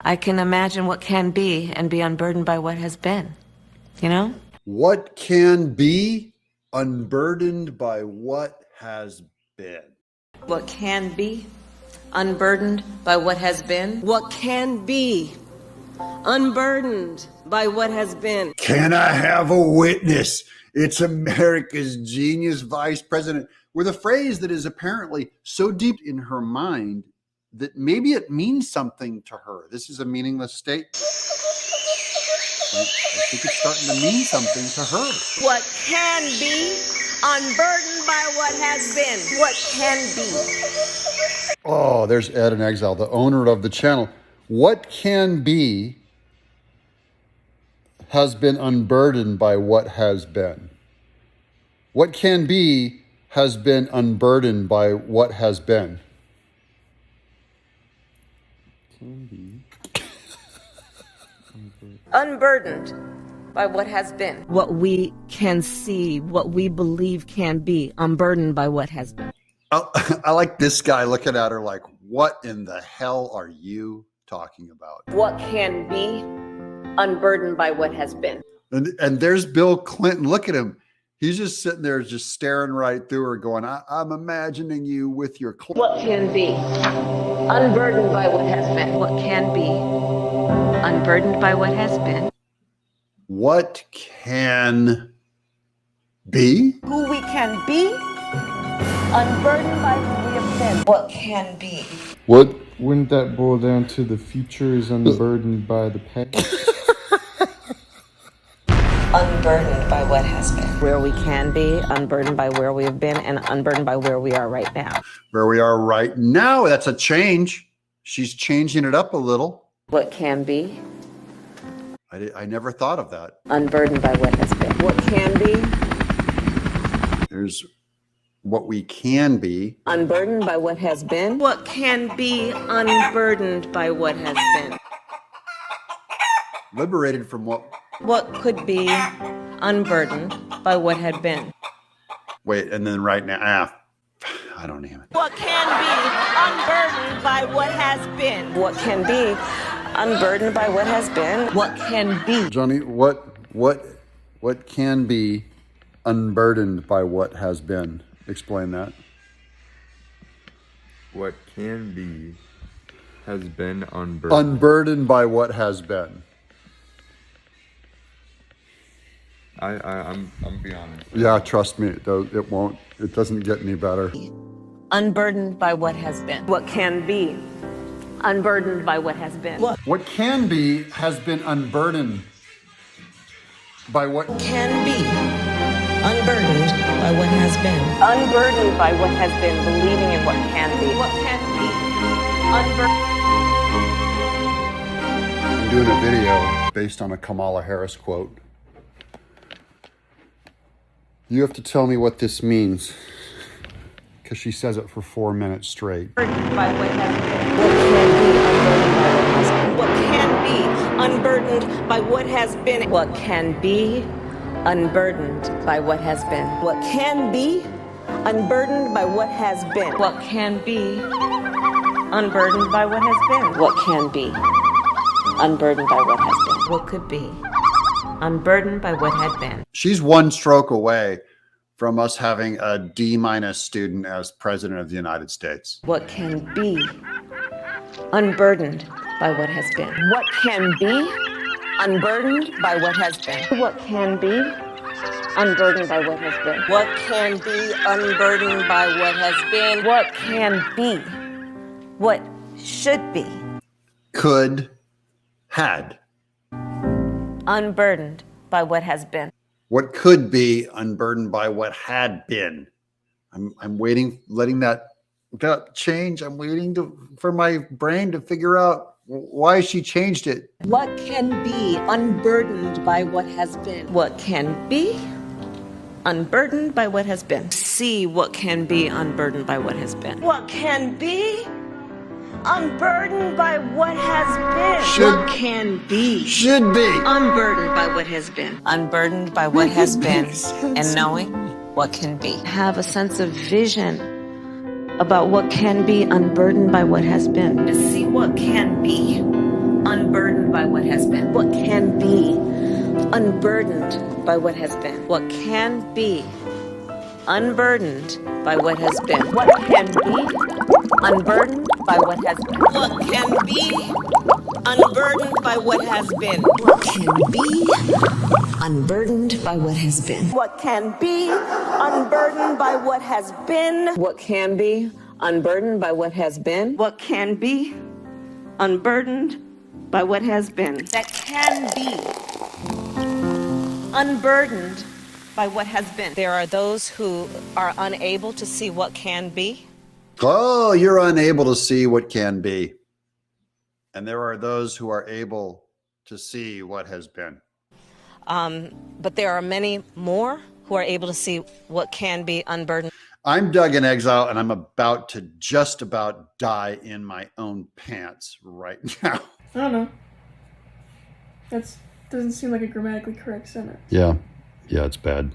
I can imagine what can be and be unburdened by what has been, you know? What can be unburdened by what has been? What can be unburdened by what has been? What can be unburdened by what has been? Can I have a witness? It's America's genius vice president with a phrase that is apparently so deep in her mind that maybe it means something to her. This is a meaningless statement. I think it's starting to mean something to her. What can be unburdened by what has been? What can be? Oh, there's Ed in Exile, the owner of the channel. What can be has been unburdened by what has been. What can be has been unburdened by what has been. Can be Unburdened by what has been. What we can see, what we believe can be, unburdened by what has been. I like this guy looking at her like, what in the hell are you talking about? What can be unburdened by what has been. And there's Bill Clinton. Look at him. He's just sitting there just staring right through her going, I'm imagining you with your clothes. What can be unburdened by what has been? What can be unburdened by what has been. What can be? Who we can be unburdened by who we have been. What can be. What? Wouldn't that boil down to the future is unburdened by the past? Unburdened by what has been. Where we can be, unburdened by where we have been, and unburdened by where we are right now. Where we are right now. That's a change. She's changing it up a little. What can be. I never thought of that. Unburdened by what has been. What can be. There's what we can be. Unburdened by what has been. What can be unburdened by what has been. Liberated from what? What could be unburdened by what had been. Wait, and then right now, I don't even. What can be unburdened by what has been. What can be unburdened by what has been. What can be. Johnny, what can be unburdened by what has been? Explain that. What can be has been unburdened. Unburdened by what has been. I'm be honest. Yeah, trust me, it won't. It doesn't get any better. Unburdened by what has been. What can be unburdened by what has been. What can be has been unburdened by what Can be unburdened by what has been. Unburdened by what has been, believing in what can be. What can be unburdened. I'm doing a video based on a Kamala Harris quote. You have to tell me what this means, because she says it for 4 minutes straight. By what has been. What can be unburdened by what has been. What can be unburdened by what has been. What can be unburdened by what has been. What can be unburdened by what has been. What can be unburdened by what has been. What could be unburdened by what had been. She's one stroke away from us having a D- student as president of the United States. What can be unburdened by what has been. What can be unburdened by what has been. What can be unburdened by what has been. What can be unburdened by what has been. What can be. What should be. Could, had. Unburdened by what has been. What could be unburdened by what had been. I'm waiting, letting that change. I'm waiting for my brain to figure out why she changed it. What can be unburdened by what has been. What can be unburdened by what has been. See what can be unburdened by what has been. What can be unburdened by what has been. Should- What can be Should be. unburdened by what has been. Unburdened by what has been and knowing what can be. Have a sense of vision about what can be unburdened by what has been. To see what can be by what has been. What can be unburdened by what has been. What can be unburdened by what has been. What can be unburdened by what has been. What can be unburdened by what has been. What can be unburdened by what has been. What can be unburdened by what has been. What can be unburdened by what has been. What can be unburdened by what has been. That can be unburdened by what has been. There are those who are unable to see what can be. Oh, you're unable to see what can be. And there are those who are able to see what has been. But there are many more who are able to see what can be unburdened. I'm Doug in Exile, and I'm about to just about die in my own pants right now. I don't know. That doesn't seem like a grammatically correct sentence. Yeah, it's bad.